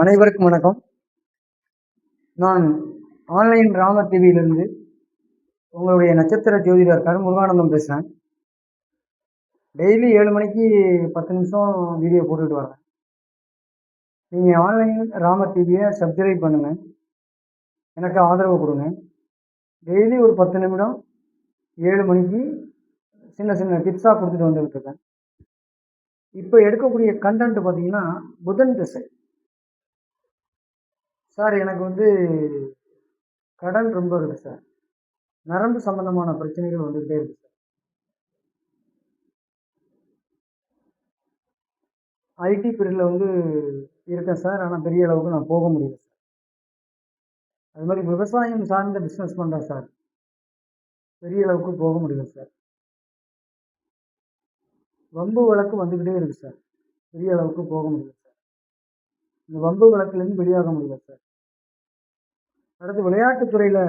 அனைவருக்கும் வணக்கம். நான் ஆன்லைன் ராமர் டிவியிலிருந்து உங்களுடைய நட்சத்திர ஜோதிடர் கருமுருகானந்தம் பேசுகிறேன். டெய்லி 7 மணிக்கு 10 நிமிஷம் வீடியோ போட்டுட்டு வரேன். நீங்கள் ஆன்லைன் ராமர் டிவியை சப்ஸ்கிரைப் பண்ணுங்கள், எனக்கு ஆதரவு கொடுங்க. டெய்லி ஒரு 10 நிமிடம் 7 மணிக்கு சின்ன சின்ன டிப்ஸாக கொடுத்துட்டு வந்துகிட்டு இருக்கேன். இப்போ எடுக்கக்கூடிய கண்டென்ட் பார்த்தீங்கன்னா புதன் திசை. சார் எனக்கு கடன் ரொம்ப இருக்குது சார். நரம்பு சம்பந்தமான பிரச்சனைகள் வந்துகிட்டே இருக்கு சார். ஐடி பீரியடில் இருக்கேன் சார். ஆனால் பெரிய அளவுக்கு நான் போக முடியல சார். அது மாதிரி விவசாயம் சார்ந்த பிஸ்னஸ் பண்ணுறேன் சார். பெரிய அளவுக்கு போக முடியல சார். வம்பு வழக்கு வந்துக்கிட்டே இருக்கு சார். பெரிய அளவுக்கு போக முடியல சார். இந்த வம்பு வழக்குலேருந்து வெளியாக முடியல சார். அடுத்து விளையாட்டுத்துறையில்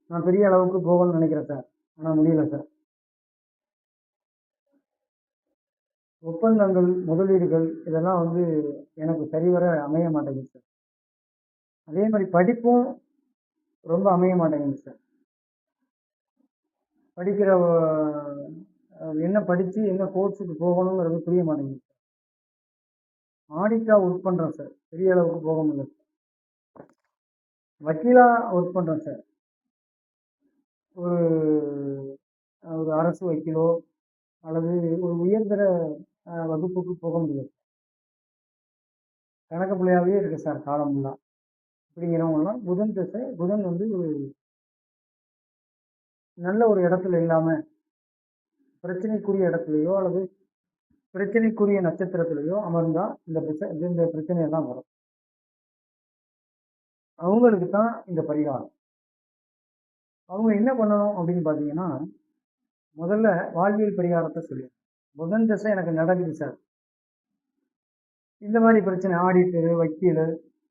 நான் பெரிய அளவுக்கு போகணும்னு நினைக்கிறேன் சார். ஆனால் முடியல சார். ஒப்பந்தங்கள், முதலீடுகள் இதெல்லாம் எனக்கு சரிவர அமைய மாட்டேங்குது சார். அதே மாதிரி படிப்பும் ரொம்ப அமைய மாட்டேங்குது சார். படிக்கிற என்ன படித்து என்ன கோர்ஸுக்கு போகணுங்கிறது புரிய மாட்டேங்குது சார். ஆடிட்டாக ஒர்க் பண்ணுறேன் சார். பெரிய அளவுக்கு போக முடியல சார். வக்கீலாக ஒர்க் பண்ணுறேன் சார். ஒரு ஒரு அரசு வக்கீலோ அல்லது ஒரு உயர்தர வகுப்புக்கு போக முடியாது. கணக்கு பிள்ளையாகவே இருக்கு சார் காலம் ஃபுல்லாக. அப்படிங்கிறவங்கலாம் புதன் திசை, புதன் ஒரு நல்ல ஒரு இடத்துல இல்லாமல் பிரச்சனைக்குரிய இடத்துலையோ அல்லது பிரச்சனைக்குரிய நட்சத்திரத்திலையோ அமர்ந்தால் இந்த பிரச்சனையெல்லாம் வரும். அவங்களுக்கு தான் இந்த பரிகாரம். அவங்க என்ன பண்ணணும் அப்படின்னு பார்த்தீங்கன்னா, முதல்ல வாழ்வியல் பரிகாரத்தை சொல்லுவேன். புதன் திசை எனக்கு நடக்குது சார். இந்த மாதிரி பிரச்சனை ஆடிட்டரு, வக்கீல்,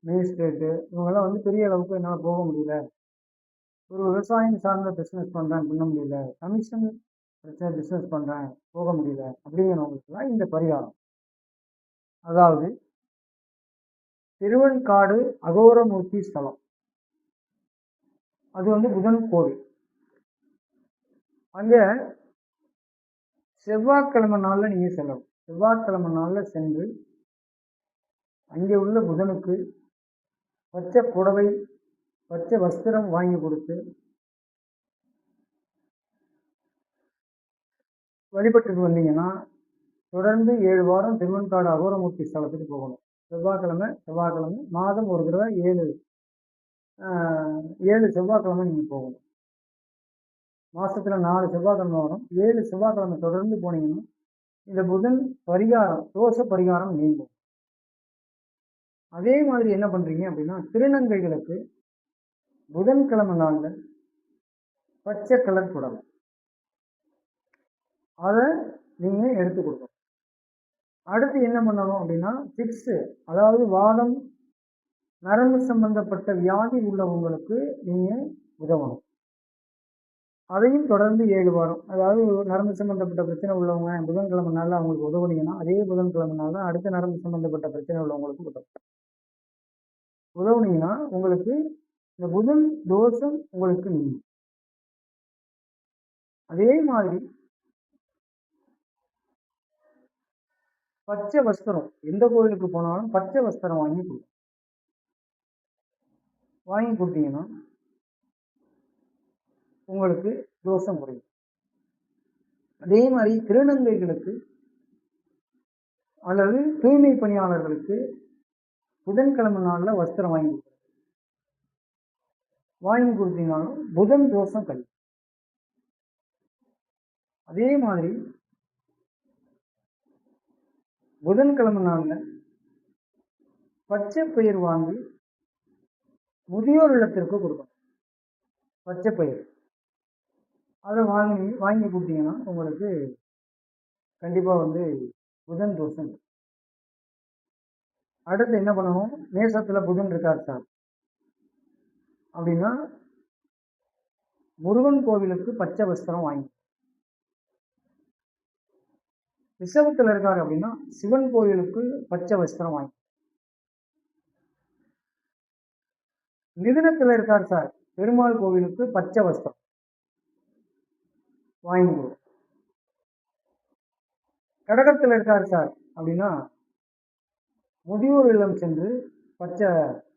மேஜிஸ்ட்ரேட்டு இவங்கெல்லாம் பெரிய அளவுக்கு என்னால் போக முடியல. ஒரு விவசாயம் சார்ந்த பிஸ்னஸ் பண்ணுறேன், பண்ண முடியல. கமிஷன் பிரச்சனை பிஸ்னஸ் பண்ணுறேன், போக முடியல. அப்படிங்கிறவங்களுக்குலாம் இந்த பரிகாரம். அதாவது திருவெண்காடு அகோரமூர்த்தி ஸ்தலம். அது புதன் கோவில். அங்கே செவ்வாய்க்கிழமை நாளில் நீங்கள் செல்லணும். செவ்வாய்க்கிழமை நாளில் சென்று அங்கே உள்ள புதனுக்கு பச்சை புடவை, பச்சை வஸ்திரம் வாங்கி கொடுத்து வழிபட்டுட்டு வந்தீங்கன்னா தொடர்ந்து 7 வாரம் திருவெண்காடு அகோரமூர்த்தி ஸ்தலத்துக்கு போகணும். செவ்வாய்க்கிழமை மாதம் ஒரு தடவை 7 செவ்வாய்க்கிழமை நீங்கள் போகணும். மாதத்தில் 4 செவ்வாய்க்கிழமை வரும். 7 செவ்வாய்க்கிழமை தொடர்ந்து போனீங்கன்னா இந்த புதன் பரிகாரம், தோஷ பரிகாரம் நீங்கும். அதே மாதிரி என்ன பண்ணுறீங்க அப்படின்னா, திருநங்கைகளுக்கு புதன்கிழமை நாளில் பச்சை கலர் புடவை அதை நீங்கள் எடுத்து கொடுக்கணும். அடுத்து என்ன பண்ணணும் அப்படின்னா, ஃபிக்ஸு, அதாவது வாதம், நரம்பு சம்பந்தப்பட்ட வியாதி உள்ளவங்களுக்கு நீங்கள் உதவணும். அதையும் தொடர்ந்து 7 வாரம், அதாவது நரம்பு சம்பந்தப்பட்ட பிரச்சனை உள்ளவங்க புதன்கிழமை நாளில் அவங்களுக்கு உதவுனீங்கன்னா அதே புதன்கிழமை நாளில் அடுத்த நரம்பு சம்பந்தப்பட்ட பிரச்சனை உள்ளவங்களுக்கு உதவுனீங்கன்னா உங்களுக்கு இந்த புதன் தோஷம் உங்களுக்கு நீங்கும். அதே மாதிரி பச்சை வஸ்திரம், எந்த கோயிலுக்கு போனாலும் பச்சை வஸ்திரம் வாங்கி கொடுத்தீங்கன்னா உங்களுக்கு தோஷம் குறையும். அதே மாதிரி திருநங்கைகளுக்கு அல்லது தூய்மை பணியாளர்களுக்கு புதன்கிழமை நாளில் வஸ்திரம் வாங்கி கொடுத்தீங்கன்னாலும் புதன் தோஷம் கழியும். அதே மாதிரி புதன்கிழமை நாளில் பச்சை பயிர் வாங்கி முதியோர் இல்லத்திற்கு கொடுக்கணும். பச்சை பயிர் அதை வாங்கி கொடுத்தீங்கன்னா உங்களுக்கு கண்டிப்பாக புதன் தோஷம். அடுத்து என்ன பண்ணணும், மேசத்தில் புதன் இருக்கார் சார் அப்படின்னா முருகன் கோவிலுக்கு பச்சை வஸ்திரம் வாங்கி. ரிஷபத்தில் இருக்காரு அப்படின்னா சிவன் கோவிலுக்கு பச்சை வஸ்திரம் வாங்கி. மிதுனத்துல இருக்கார் சார், பெருமாள் கோவிலுக்கு பச்சை வஸ்திரம் வாங்கி கொடுக்கும். கடகத்துல இருக்கார் சார் அப்படின்னா முதியோர் இல்லம் சென்று பச்சை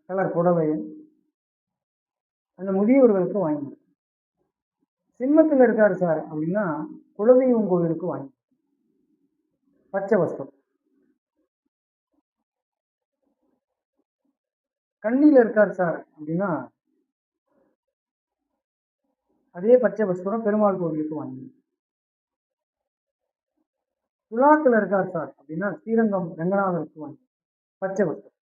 கலர் புடவையும் அந்த முதியோர்களுக்கு வாங்கி. சிம்மத்தில் இருக்காரு சார் அப்படின்னா குலதெய்வம் கோவிலுக்கு வாங்கி பச்சை வஸ்திரம். கண்ணியில் இருக்கார் சார் அப்படின்னா அதே பச்சை வஸ்திரம் பெருமாள் கோவிலுக்கு வாங்கி. துலாத்துல இருக்கார் சார் அப்படின்னா ஸ்ரீரங்கம் ரங்கநாதருக்கு வாங்கி பச்சை வஸ்திரம்.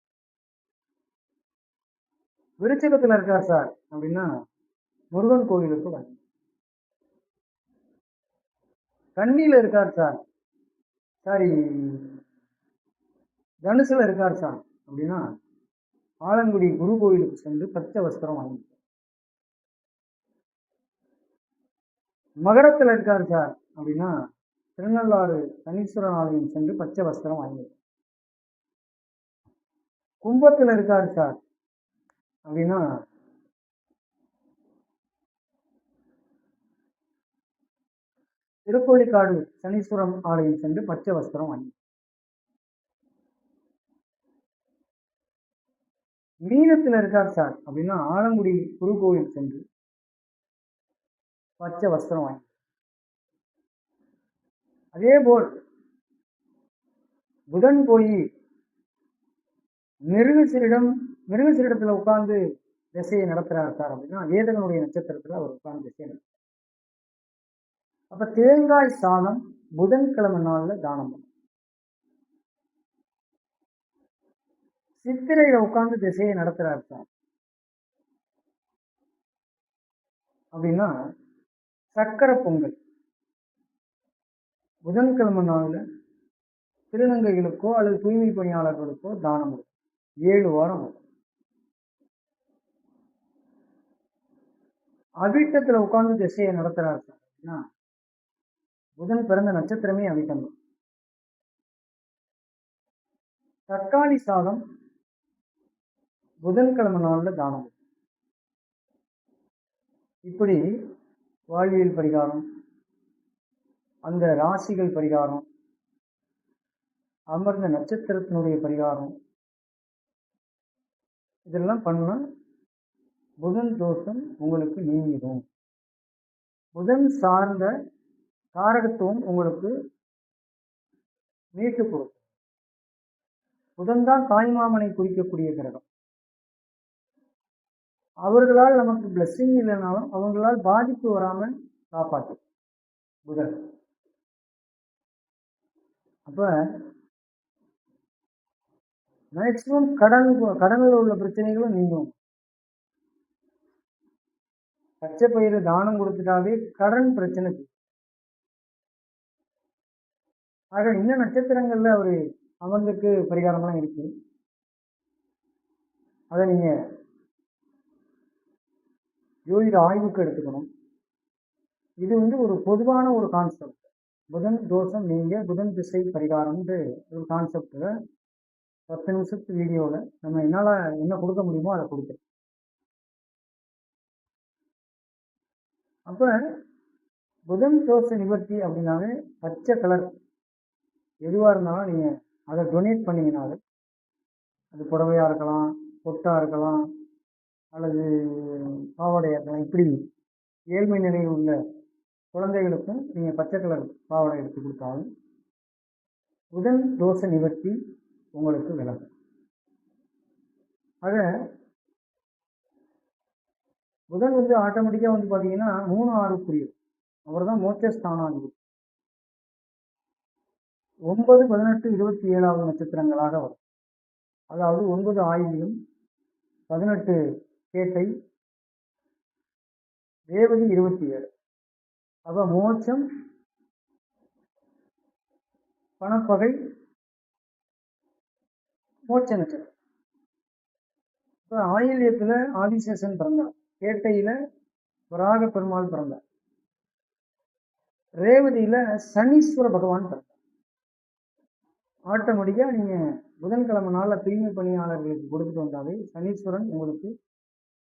விருச்சிகத்துல இருக்கார் சார் அப்படின்னா முருகன் கோவிலுக்கு வாங்கி. கண்ணியில இருக்கார் சார், சாரி தனுசுல இருக்கார் சார் அப்படின்னா ஆலங்குடி குரு கோவிலுக்கு சென்று பச்சை வஸ்திரம் வாங்கி. மகரத்துல இருக்கார் சார் அப்படின்னா திருநள்ளாறு சனீஸ்வரன் ஆலயம் சென்று பச்சை வஸ்திரம் வாங்கி. கும்பத்துல இருக்கார் சார் அப்படின்னா திருக்கோழிக்காடு சனீஸ்வரம் ஆலயம் சென்று பச்சை வஸ்திரம் வாங்கி. மீனத்தில் இருக்கார் சார் அப்படின்னா ஆலங்குடி குரு கோவில் சென்று பச்சை வஸ்திரம் வாங்கி. அதே போல் புதன் போய் மிருகசீரிடத்துல உட்கார்ந்து திசையை நடத்துறாரு சார் அப்படின்னா வேதகனுடைய நட்சத்திரத்துல அவர் உட்கார்ந்து திசையை நடத்துறார். அப்ப தேங்காய் சாதம் புதன்கிழமை நாள்ல தானம் பண்ணும். சித்திரையில உட்கார்ந்து திசையை நடத்துறாரு சார் அப்படின்னா சக்கரை பொங்கல் புதன்கிழமை நாள்ல திருநங்கைகளுக்கோ அல்லது தூய்மை பணியாளர்களுக்கோ தானம் கொடுக்கும். 7 வாரம். அவிட்டத்துல உட்கார்ந்து திசையை நடத்துறாரு சார் அப்படின்னா புதன் பிறந்த நட்சத்திரமே அவிட்டம். தக்காளி சாதம் புதன்கிழமை நாள்ல தானம். இப்படி வாழ்வியல் பரிகாரம், அந்த ராசிகள் பரிகாரம், அமர்ந்த நட்சத்திரத்தினுடைய பரிகாரம், இதெல்லாம் பண்ணா புதன் தோஷம் உங்களுக்கு நீங்கிடும். புதன் சார்ந்த காரகத்துவம் உங்களுக்கு மீட்டு கொடுக்கும். புதன் தான் தாய்மாமனை குறிக்கக்கூடிய கிரகம். அவர்களால் நமக்கு பிளஸ்ஸிங் இல்லைனாலும் அவங்களால் பாதிப்பு வராம காப்பாற்றும் புதன். அப்ப மேக்சிமம் கடனில் உள்ள பிரச்சனைகளும் நீங்கும். பச்சை பயிறு தானம் கொடுத்துட்டாவே கடன் பிரச்சனை. ஆக இந்த நட்சத்திரங்கள்ல ஒரு அமர்ந்துக்கு பரிகாரம்லாம் இருக்கு. அதை நீங்க ஜோதிட ஆய்வுக்கு எடுத்துக்கணும். இது ஒரு பொதுவான ஒரு கான்செப்ட். புதன் தோஷம் நீங்க புதன் திசை பரிகாரம்ன்ற ஒரு கான்செப்ட்ல 10 நிமிஷத்து வீடியோல நம்ம என்னால என்ன கொடுக்க முடியுமோ அதை கொடுக்குறேன். அப்ப புதன் தோஷ நிவர்த்தி அப்படின்னாலே பச்சை கலர் எதுவா இருந்தாலும் நீங்க அதை டொனேட் பண்ணீங்கனாலே, அது புடவையா இருக்கலாம், பொட்டா இருக்கலாம், அல்லது பாவாடையா இருக்கலாம். இப்படி ஏழ்மை நிலையில் உள்ள குழந்தைகளுக்கும் நீங்க பச்சை கலர் பாவாடை எடுத்து கொடுத்தாலும் புதன் தோஷ நிவர்த்தி உங்களுக்கு விலகும். ஆக புதன் ஆட்டோமேட்டிக்கா பாத்தீங்கன்னா 3, 6 அவர் தான் மோட்சஸ்தானாதிபதி. 9, 18, 27வது நட்சத்திரங்களாக வரும். அதாவது 9 ஆயிலியம், 18 கேட்டை, ரேவதி 27. அப்ப மோட்சம், பணப்பகை, மோட்ச நட்சத்திரம். இப்ப ஆயில்யத்துல ஆதிசேஷன் பிறந்தார், கேட்டையில வராக பெருமாள் பிறந்தார், ரேவதியில சனீஸ்வர பகவான் பிறந்தார். ஆட்டோமேட்டிக்கா நீங்க புதன்கிழமை நாள்ல தூய்மை பணியாளர்களுக்கு கொடுத்துட்டு வந்தாலே சனீஸ்வரன் உங்களுக்கு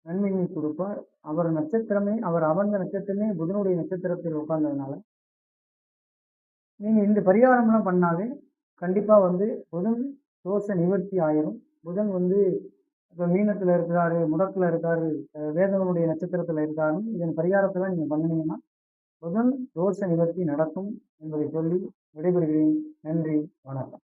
நன்மையை கொடுப்பார். அவர் நட்சத்திரமே அவர் அமர்ந்த நட்சத்திரமே புதனுடைய நட்சத்திரத்தில் உட்கார்ந்ததுனால நீங்க இந்த பரிகாரம்லாம் பண்ணாவே கண்டிப்பா வந்து புதன் தோஷ நிவர்த்தி ஆயிரும். புதன் வந்து இப்ப மீனத்துல இருக்கிறாரு, முடக்குல இருக்காரு, வேதனுடைய நட்சத்திரத்துல இருக்காருன்னு இதன் பரிகாரத்தெல்லாம் நீங்க பண்ணுனீங்கன்னா, புதன் தோஷ நிவர்த்தி நடக்கும் என்பதை சொல்லி விடைபெறுகிறேன். நன்றி, வணக்கம்.